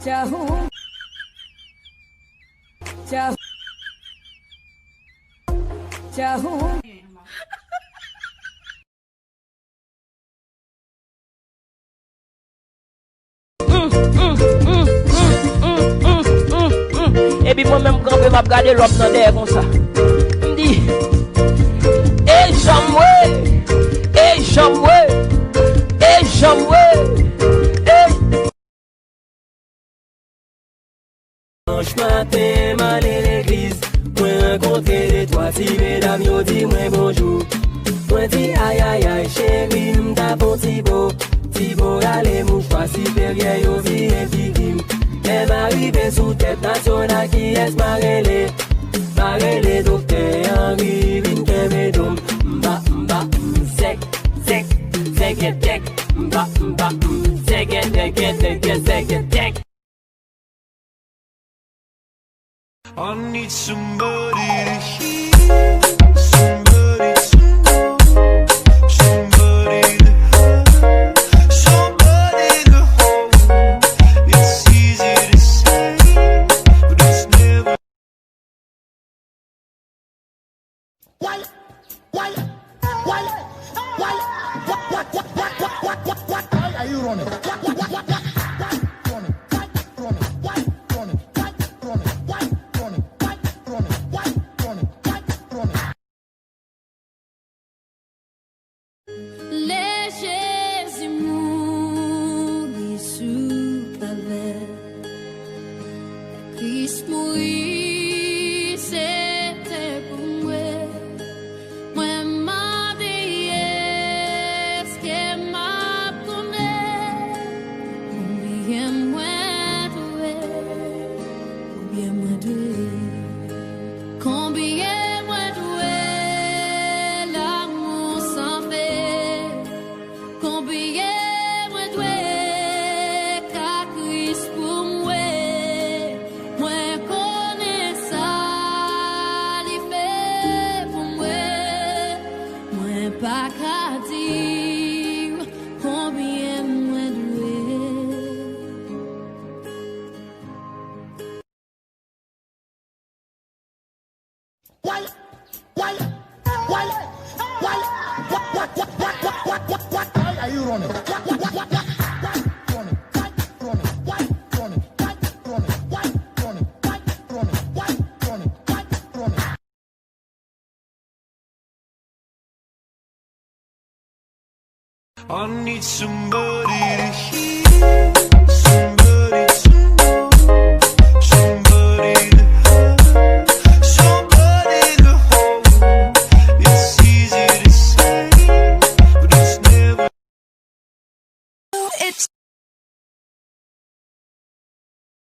Ciao. Ciao. Ciao. Et puis moi-même quand je vais regarder l'homme dans l'air comme ça, je me dis, et Dimanche matin, m'aller à l'église, moi rencontrer les trois petits mesdames, yo dit moi bonjour. Moi dit aïe aïe aïe, chérie, m'ta bon Thibaut, allez mouche-toi si derrière yo vie victime. Elle m'arrive sous tête nationale qui est marrelé, docteur Henri, vin kemedom, mba, sec, mba, sec. I need somebody to hear, somebody to know, somebody to have, somebody to hold. It's easy to say, but it's never. Why are you running? Why are you running? I need somebody